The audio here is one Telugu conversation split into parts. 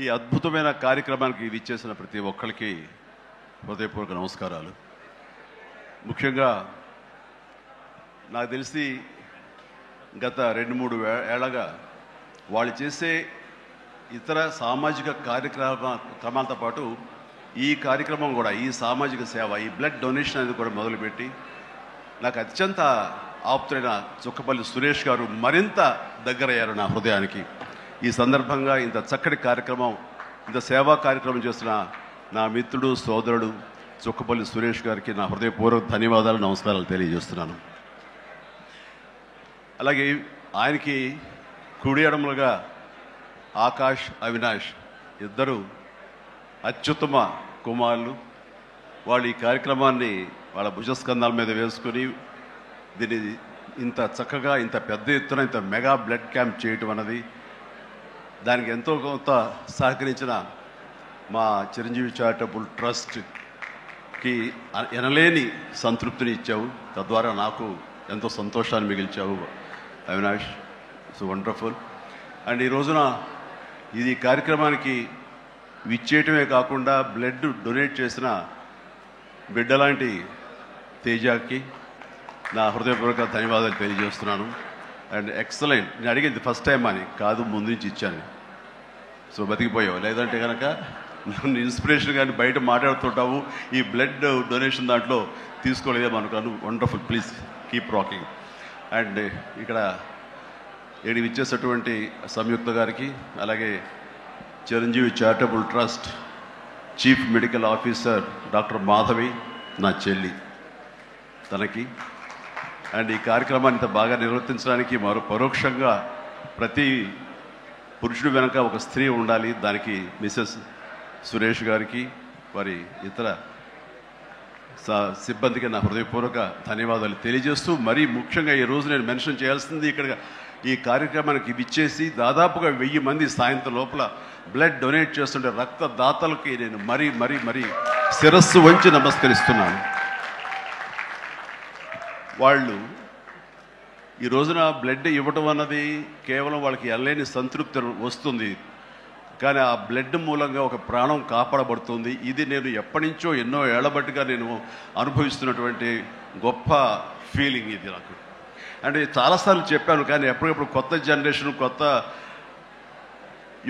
ఈ అద్భుతమైన కార్యక్రమానికి విచ్చేసిన ప్రతి ఒక్కరికి హృదయపూర్వక నమస్కారాలు. ముఖ్యంగా నాకు తెలిసి గత 2-3 ఏళ్ళగా వాళ్ళు చేసే ఇతర సామాజిక కార్యక్రమాలతో పాటు ఈ కార్యక్రమం కూడా, ఈ సామాజిక సేవ, ఈ బ్లడ్ డొనేషన్ అనేది కూడా మొదలుపెట్టి నాకు అత్యంత ఆప్తులైన చుక్కపల్లి సురేష్ గారు మరింత దగ్గరయ్యారు నా హృదయానికి. ఈ సందర్భంగా ఇంత చక్కటి కార్యక్రమం, ఇంత సేవా కార్యక్రమం చేస్తున్న నా మిత్రుడు, సోదరుడు చుక్కపల్లి సురేష్ గారికి నా హృదయపూర్వక ధన్యవాదాలు, నమస్కారాలు తెలియజేస్తున్నాను. అలాగే ఆయనకి కుడి ఎడమలుగా ఆకాష్, అవినాష్ ఇద్దరు అత్యుత్తమ కుమారులు. వాళ్ళు ఈ కార్యక్రమాన్ని వాళ్ళ భుజస్కంధాల మీద వేసుకుని దీన్ని ఇంత చక్కగా, ఇంత పెద్ద ఎత్తున, ఇంత మెగా బ్లడ్ క్యాంప్ చేయటం అన్నది, దానికి ఎంతో కొంత సహకరించిన మా చిరంజీవి చారిటబుల్ ట్రస్ట్కి ఎనలేని సంతృప్తిని ఇచ్చావు. తద్వారా నాకు ఎంతో సంతోషాన్ని మిగిల్చావు అవినాష్. It's wonderful. అండ్ ఈ రోజున ఇది కార్యక్రమానికి విచ్చేయటమే కాకుండా బ్లడ్ డొనేట్ చేసిన బిడ్డలాంటి తేజాకి నా హృదయపూర్వక ధన్యవాదాలు తెలియజేస్తున్నాను. And excellent. నేను అడిగింది ఫస్ట్ టైం అని కాదు, ముందు నుంచి ఇచ్చాను. సో బతికిపోయావు. లేదంటే కనుక నన్ను ఇన్స్పిరేషన్ కానీ బయట మాట్లాడుతుంటావు, ఈ బ్లడ్ డొనేషన్ దాంట్లో తీసుకోలేదేమో అనుకోను. Wonderful. Please keep rocking. And ఇక్కడ ఏడు ఇచ్చేసేటువంటి సంయుక్త గారికి, అలాగే Chiranjeevi charitable trust chief medical officer doctor Madhavi, నా చెల్లి, తనకి, అండ్ ఈ కార్యక్రమాన్ని ఇంత బాగా నిర్వర్తించడానికి పరోక్షంగా ప్రతి పురుషుడు వెనక ఒక స్త్రీ ఉండాలి, దానికి మిసెస్ సురేష్ గారికి, వారి ఇతర సిబ్బందికి నా హృదయపూర్వక ధన్యవాదాలు తెలియజేస్తూ, మరీ ముఖ్యంగా ఈ రోజు నేను మెన్షన్ చేయాల్సింది, ఇక్కడ ఈ కార్యక్రమానికి విచ్చేసి దాదాపుగా 1000 మంది సాయంత్రం లోపల బ్లడ్ డొనేట్ చేస్తుంటే రక్తదాతలకి నేను మరీ మరీ మరీ శిరస్సు వంచి నమస్కరిస్తున్నాను. వాళ్ళు ఈ రోజున బ్లడ్ ఇవ్వటం అన్నది కేవలం వాళ్ళకి ఎనలేని సంతృప్తి వస్తుంది, కానీ ఆ బ్లడ్ మూలంగా ఒక ప్రాణం కాపాడబడుతుంది. ఇది నేను ఎప్పటి నుంచో ఎన్నో ఏళ్లబట్టిగా నేను అనుభవిస్తున్నటువంటి గొప్ప ఫీలింగ్ ఇది నాకు. అంటే చాలాసార్లు చెప్పాను, కానీ ఎప్పటికప్పుడు కొత్త జనరేషన్, కొత్త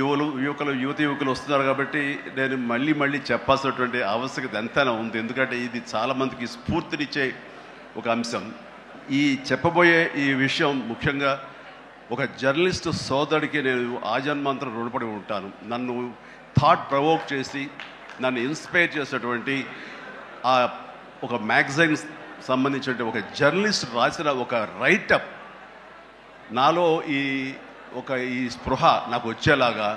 యువకులు వస్తున్నారు కాబట్టి నేను మళ్ళీ చెప్పాల్సినటువంటి ఆవశ్యకత ఎంతైనా ఉంది. ఎందుకంటే ఇది చాలామందికి స్ఫూర్తినిచ్చే ఒక అంశం. ఈ చెప్పబోయే ఈ విషయం ముఖ్యంగా ఒక జర్నలిస్టు సోదరుడికి నేను ఆజన్మాంతరం రుణపడి ఉంటాను. నన్ను థాట్ ప్రవోక్ చేసి నన్ను ఇన్స్పైర్ చేసేటువంటి ఆ ఒక మ్యాగజైన్ సంబంధించిన ఒక జర్నలిస్ట్ రాసిన ఒక రైటప్ నాలో ఈ స్పృహ నాకు వచ్చేలాగా,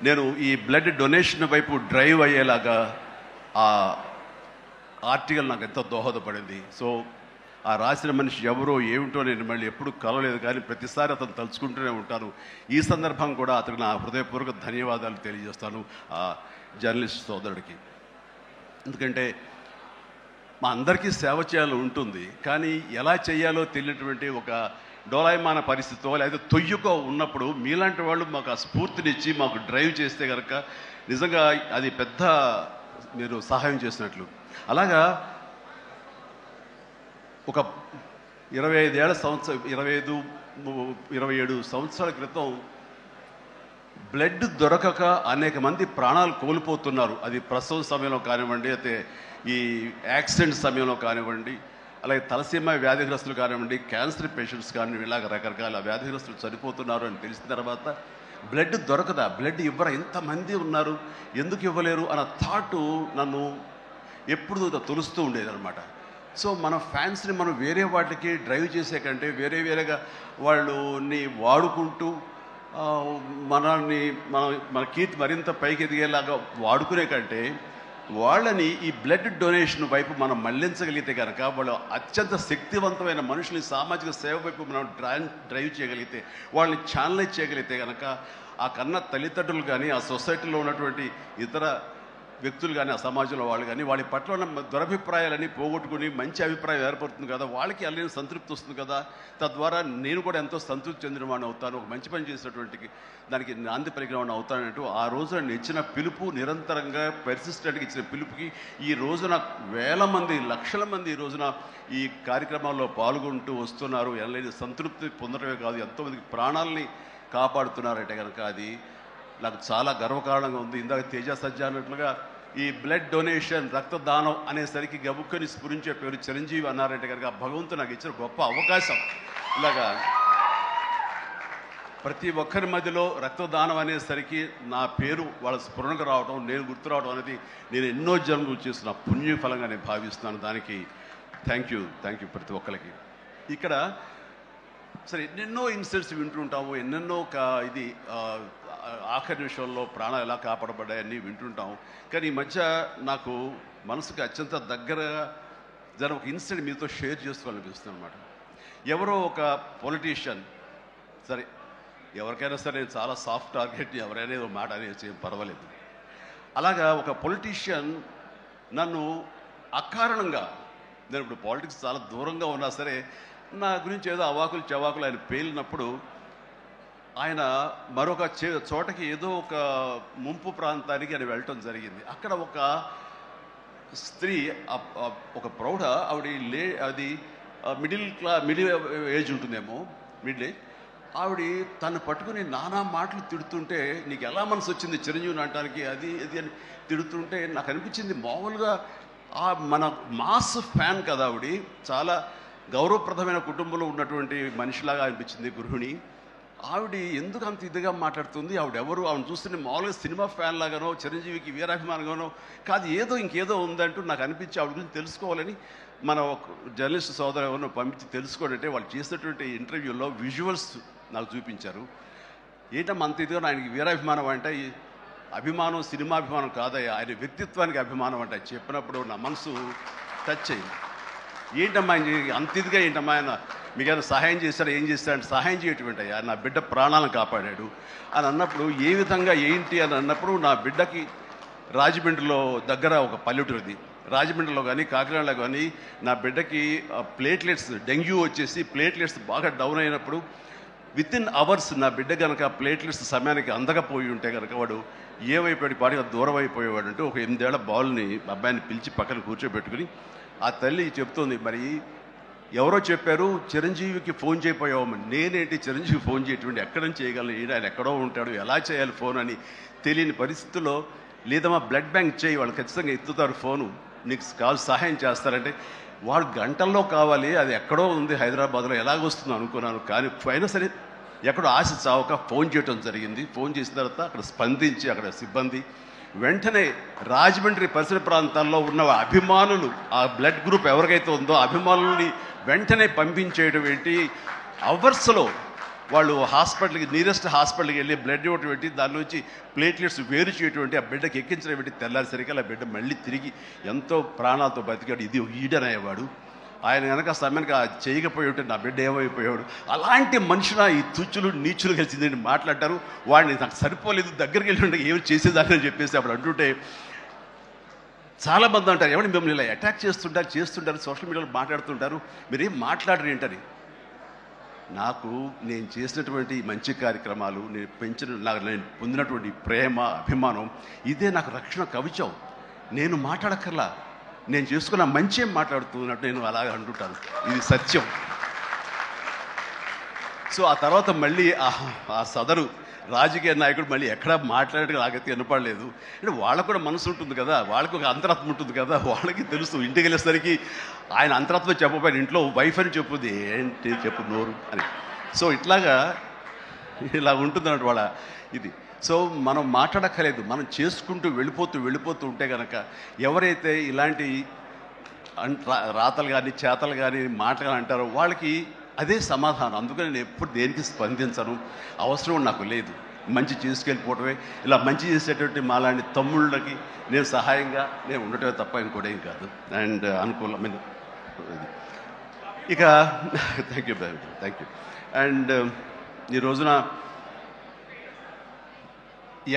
నేను ఈ బ్లడ్ డొనేషన్ వైపు డ్రైవ్ అయ్యేలాగా ఆ ఆర్టికల్ నాకు ఎంతో దోహదపడింది. సో ఆ రాసిన మనిషి ఎవరో ఏమిటో నేను మళ్ళీ ఎప్పుడు కలవలేదు, కానీ ప్రతిసారి అతను తలుచుకుంటూనే ఉంటాను. ఈ సందర్భం కూడా అతనికి నా హృదయపూర్వక ధన్యవాదాలు తెలియజేస్తాను ఆ జర్నలిస్ట్ సోదరుడికి. ఎందుకంటే మా అందరికీ సేవ చేయాలని ఉంటుంది, కానీ ఎలా చేయాలో తెలియనటువంటి ఒక డోలాయమాన పరిస్థితితో లేదా తొయ్యుకో ఉన్నప్పుడు మీలాంటి వాళ్ళు మాకు ఆ స్ఫూర్తినిచ్చి మాకు డ్రైవ్ చేస్తే కనుక నిజంగా అది పెద్ద మీరు సహాయం చేసినట్లు. అలాగా ఒక 27 సంవత్సరాల క్రితం బ్లడ్ దొరకక అనేక మంది ప్రాణాలు కోల్పోతున్నారు. అది ప్రసవ సమయంలో కానివ్వండి, అయితే ఈ యాక్సిడెంట్ సమయంలో కానివ్వండి, అలాగే తలసీమ వ్యాధిగ్రస్తులు కానివ్వండి, క్యాన్సర్ పేషెంట్స్ కానివ్వండి, ఇలాగ రకరకాల వ్యాధిగ్రస్తులు చనిపోతున్నారు అని తెలిసిన తర్వాత బ్లడ్ దొరకదా, బ్లడ్ ఇవ్వరా, ఇంతమంది ఉన్నారు, ఎందుకు ఇవ్వలేరు అన్న థాటు నన్ను ఎప్పుడు తొలుస్తూ ఉండేదన్నమాట. సో మన ఫ్యాన్స్ని మనం వేరే వాటికి డ్రైవ్ చేసే కంటే వేరేగా వాళ్ళని వాడుకుంటూ మన కీర్తి మరింత పైకి ఎదిగేలాగా వాడుకునే కంటే వాళ్ళని ఈ బ్లడ్ డొనేషన్ వైపు మనం మళ్లించగలిగితే కనుక, వాళ్ళు అత్యంత శక్తివంతమైన మనుషుల్ని సామాజిక సేవ వైపు మనం డ్రైవ్ చేయగలిగితే, వాళ్ళని ఛానలైజ్ చేయగలిగితే కనుక, ఆ కన్న తల్లిదండ్రులు కానీ, ఆ సొసైటీలో ఉన్నటువంటి ఇతర వ్యక్తులు కానీ ఆ సమాజంలో వాళ్ళు కానీ వాళ్ళ పట్ల ఉన్న దురభిప్రాయాలన్నీ పోగొట్టుకుని మంచి అభిప్రాయం ఏర్పడుతుంది కదా, వాళ్ళకి అల్లని సంతృప్తి వస్తుంది కదా, తద్వారా నేను కూడా ఎంతో సంతృప్తి చెందిన వాడిని అవుతాను, ఒక మంచి పని చేసినటువంటి దానికి నాంది పలికిన వాడిని అవుతానంటూ ఆ రోజు నేను ఇచ్చిన పిలుపు, నిరంతరంగా పెర్సిస్టెంట్గా ఇచ్చిన పిలుపుకి ఈ రోజున వేల మంది, లక్షల మంది ఈ రోజున ఈ కార్యక్రమాల్లో పాల్గొంటూ వస్తున్నారు. ఎనలేని సంతృప్తి పొందడమే కాదు, ఎంతోమందికి ప్రాణాలని కాపాడుతున్నారంటే కనుక అది నాకు చాలా గర్వకారణంగా ఉంది. ఇందాక తేజ సజ్జ అన్నట్లుగా ఈ బ్లడ్ డొనేషన్, రక్తదానం అనేసరికి గబుక్కని స్ఫురించే పేరు చిరంజీవి అన్నారంటే కనుక భగవంతుడు నాకు ఇచ్చిన గొప్ప అవకాశం. ఇలాగా ప్రతి ఒక్కరి మధ్యలో రక్తదానం అనేసరికి నా పేరు వాళ్ళ స్ఫురణకు రావడం, నేను గుర్తు రావడం అనేది నేను ఎన్నో జన్మలు చేసిన పుణ్యఫలంగా నేను భావిస్తున్నాను. దానికి థ్యాంక్ యూ ప్రతి ఒక్కరికి. ఇక్కడ సరే ఎన్నెన్నో ఇన్సిడెంట్స్ వింటుంటాము, ఎన్నెన్నో ఇది ఆఖరి నిమిషంలో ప్రాణాలు ఎలా కాపాడబడ్డాయని వింటుంటాము. కానీ ఈ మధ్య నాకు మనసుకు అత్యంత దగ్గరగా జరిగిన ఒక ఇన్సిడెంట్ మీతో షేర్ చేసుకోవాలనిపిస్తుంది అనమాట. ఎవరో ఒక పొలిటీషియన్, సరే ఎవరికైనా సరే నేను చాలా సాఫ్ట్ టార్గెట్, ఎవరైనా ఏదో మాట అనేది ఏం పర్వాలేదు. అలాగా ఒక పొలిటీషియన్ నన్ను అకారణంగా, నేను ఇప్పుడు పాలిటిక్స్ చాలా దూరంగా ఉన్నా సరే నా గురించి ఏదో అవాకులు చవాకులు ఆయన పేలినప్పుడు ఆయన మరొక చోటకి ఏదో ఒక ముంపు ప్రాంతానికి ఆయన వెళ్ళటం జరిగింది. అక్కడ ఒక స్త్రీ, ఒక ప్రౌఢ ఆవిడ అది మిడిల్ ఏజ్ ఉంటుందేమో, మిడిల్ ఏజ్ ఆవిడ తను పట్టుకుని నానా మాటలు తిడుతుంటే, నీకు ఎలా మనసు వచ్చింది చిరంజీవిని అనడానికి, అది అని తిడుతుంటే నాకు అనిపించింది మామూలుగా మన మాస్ ఫ్యాన్ కదా ఆవిడ, చాలా గౌరవప్రదమైన కుటుంబంలో ఉన్నటువంటి మనిషిలాగా అనిపించింది గృహిణి. ఆవిడ ఎందుకు అంత ఇదిగా మాట్లాడుతుంది, ఆవిడెవరు, ఆవిడ చూస్తుంటే మామూలుగా సినిమా ఫ్యాన్ లాగానో చిరంజీవికి వీరాభిమానంగానో కాదు, ఇంకేదో ఉందంటూ నాకు అనిపించి ఆవిడ గురించి తెలుసుకోవాలని మన జర్నలిస్ట్ సోదరు ఎవరినో పంపించి తెలుసుకోవాలంటే వాళ్ళు చేసినటువంటి ఇంటర్వ్యూలో విజువల్స్ నాకు చూపించారు. ఏంటమ్మా అంత ఇదిగా, ఆయనకి వీరాభిమానం అంటే అభిమానం సినిమాభిమానం కాదయ్యా, ఆయన వ్యక్తిత్వానికి అభిమానం అంటే చెప్పినప్పుడు నా మనసు టచ్ అయింది. ఏంటమ్మా అంత ఇదిగా, ఏంటమ్మా ఆయన మీకు ఏమైనా సహాయం చేశారా, ఏం చేశారంటే సహాయం చేయటువంటి అయ్యా, నా బిడ్డ ప్రాణాలను కాపాడాడు అని అన్నప్పుడు, ఏ విధంగా ఏంటి అని అన్నప్పుడు, నా బిడ్డకి రాజమండ్రిలో దగ్గర ఒక పల్లెటూరిది, రాజమండ్రిలో కానీ కాకినాడలో కానీ నా బిడ్డకి ప్లేట్లెట్స్, డెంగ్యూ వచ్చేసి ప్లేట్లెట్స్ బాగా డౌన్ అయినప్పుడు వితిన్ అవర్స్ నా బిడ్డ కనుక ప్లేట్లెట్స్ సమయానికి అందకపోయి ఉంటే కనుక వాడు ఏమైపోయాడు, పాటిగా దూరం అయిపోయేవాడు. అంటే ఒక 8 ఏళ్ల బాలుని అబ్బాయిని పిలిచి పక్కన కూర్చోబెట్టుకుని ఆ తల్లి చెప్తోంది, మరి ఎవరో చెప్పారు చిరంజీవికి ఫోన్ చేయపోయావు, నేనేంటి చిరంజీవి ఫోన్ చేయటువంటి, ఎక్కడి నుంచి చేయగలను, ఆయన ఎక్కడో ఉంటాడు, ఎలా చేయాలి ఫోన్ అని తెలియని పరిస్థితుల్లో, లేదమ్మా బ్లడ్ బ్యాంక్ చేయి, వాళ్ళు ఖచ్చితంగా ఎత్తుతారు ఫోను, నీకు కాల్ సహాయం చేస్తారంటే, వాళ్ళు గంటల్లో కావాలి, అది ఎక్కడో ఉంది హైదరాబాద్లో, ఎలాగొస్తుందో అనుకున్నాను. కానీ అయినా సరే ఎక్కడో ఆశ చావక ఫోన్ చేయడం జరిగింది. ఫోన్ చేసిన తర్వాత అక్కడ స్పందించి అక్కడ సిబ్బంది వెంటనే రాజమండ్రి పరిసర ప్రాంతాల్లో ఉన్న అభిమానులు, ఆ బ్లడ్ గ్రూప్ ఎవరికైతే ఉందో అభిమానుల్ని వెంటనే పంపించేయడం ఏంటి, అవర్స్లో వాళ్ళు హాస్పిటల్కి, నియరెస్ట్ హాస్పిటల్కి వెళ్ళి బ్లడ్ ఇవ్వటం ఏంటి, దాని నుంచి ప్లేట్లెట్స్ వేరు చేయటువంటి, ఆ బిడ్డకి ఎక్కించడం ఏంటి, తెల్లారిసరికి ఆ బిడ్డ మళ్ళీ తిరిగి ఎంతో ప్రాణాలతో బతికాడు. ఇది ఈడనయ్యేవాడు. ఆయన కనుక సమయానికి చేయకపోయి ఉంటే నా బిడ్డ ఏమైపోయాడు. అలాంటి మనుషుల ఈ తుచ్చులు నీచులు కలిసిందని మాట్లాడతారు. వాడిని నాకు సరిపోలేదు, దగ్గరికి వెళ్ళి ఏమి చేసేదాన్ని అని చెప్పేసి అప్పుడు అంటుంటే చాలామంది అంటారు, ఎవరిని మిమ్మల్ని ఇలా అటాక్ చేస్తుంటారు సోషల్ మీడియాలో మాట్లాడుతుంటారు, మీరేం మాట్లాడరు ఏంటని. నాకు నేను చేసినటువంటి మంచి కార్యక్రమాలు, నేను పొందినటువంటి ప్రేమ, అభిమానం, ఇదే నాకు రక్షణ కవచం. నేను మాట్లాడక్కర్లా, నేను చేసుకున్న మంచి మాట్లాడుతున్నట్టు నేను అలాగే అంటుంటాను, ఇది సత్యం. సో ఆ తర్వాత మళ్ళీ ఆ సదరు రాజకీయ నాయకుడు మళ్ళీ ఎక్కడా మాట్లాడేది నాకైతే వినపడలేదు. అంటే వాళ్ళకు కూడా మనసు ఉంటుంది కదా, వాళ్ళకి ఒక అంతరాత్మ ఉంటుంది కదా, వాళ్ళకి తెలుసు. ఇంటికి వెళ్ళేసరికి ఆయన అంతరాత్మ చెప్పబోయిన ఇంట్లో వైఫ్ అని చెప్పుద్ది, ఏంటి చెప్పు నోరు అని. సో ఇలా ఉంటుంది అన్నట్టు వాళ్ళ ఇది. సో మనం మాట్లాడక్కర్లేదు, మనం చేసుకుంటూ వెళ్ళిపోతూ ఉంటే కనుక ఎవరైతే ఇలాంటి రాతలు కానీ చేతలు కానీ మాటలు అంటారో వాళ్ళకి అదే సమాధానం. అందుకని నేను ఎప్పుడు దేనికి స్పందించను, అవసరం నాకు లేదు. మంచి చేసుకెళ్ళిపోవటమే, ఇలా మంచి చేసేటువంటి మాలాంటి తమ్ముళ్ళకి నేను సహాయంగా నేను ఉండటమే తప్ప ఇంకోటేం కాదు. అండ్ అనుకూలమైన ఇక థ్యాంక్ యూ. అండ్ ఈ రోజున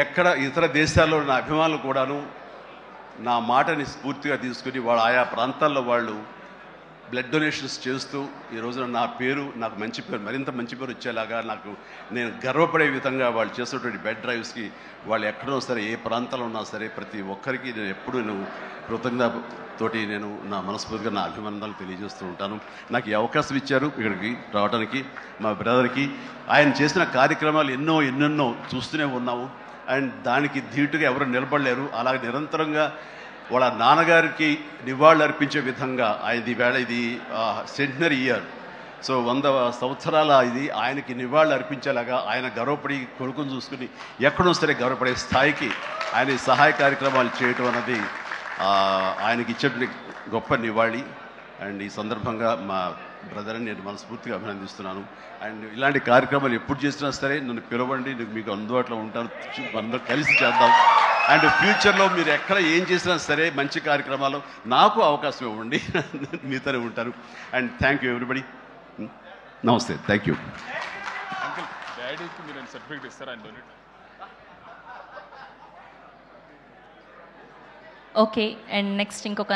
ఎక్కడ ఇతర దేశాల్లో ఉన్న అభిమానులు కూడాను నా మాటని స్ఫూర్తిగా తీసుకుని వాళ్ళు ఆయా ప్రాంతాల్లో వాళ్ళు బ్లడ్ డొనేషన్స్ చేస్తూ ఈ రోజున నా పేరు, నాకు మంచి పేరు, మరింత మంచి పేరు వచ్చేలాగా నేను గర్వపడే విధంగా వాళ్ళు చేసేటువంటి బెడ్ డ్రైవ్స్కి వాళ్ళు ఎక్కడో సరే, ఏ ప్రాంతంలో ఉన్నా సరే, ప్రతి ఒక్కరికి నేను ఎప్పుడూ కృతజ్ఞతతోటి నేను నా మనస్ఫూర్తిగా నా అభినందనలు తెలియజేస్తూ ఉంటాను. నాకు ఈ అవకాశం ఇచ్చారు ఇక్కడికి రావడానికి. మా బ్రదర్కి ఆయన చేసిన కార్యక్రమాలు ఎన్నెన్నో చూస్తూనే ఉన్నాము. అండ్ దానికి ధీటుగా ఎవరు నిలబడలేరు. అలాగే నిరంతరంగా వాళ్ళ నాన్నగారికి నివాళులు అర్పించే విధంగా ఇది సెంటనరీ ఇయర్. సో 100 సంవత్సరాల ఇది ఆయనకి నివాళులు అర్పించేలాగా ఆయన గర్వపడి కొడుకుని చూసుకుని ఎక్కడో సరే గర్వపడే స్థాయికి ఆయన సహాయ కార్యక్రమాలు చేయటం అన్నది ఆయనకి ఇచ్చేటువంటి గొప్ప నివాళి. అండ్ ఈ సందర్భంగా మా బ్రదర్ని నేను మనస్ఫూర్తిగా అభినందిస్తున్నాను. అండ్ ఇలాంటి కార్యక్రమాలు ఎప్పుడు చేసినా సరే నన్ను పిలవండి, మీకు అందుబాటులో ఉంటాను, అందరూ కలిసి చేద్దాం. అండ్ ఫ్యూచర్లో మీరు ఎక్కడ ఏం చేసినా సరే మంచి కార్యక్రమాలు నాకు అవకాశం ఇవ్వండి, మీతోనే ఉంటాను. And thank you everybody. నమస్తే, థ్యాంక్ యూ. డాడీకి మీరు సర్టిఫికేట్ ఇస్తారా? ఓకే. అండ్ నెక్స్ట్ ఇంకొక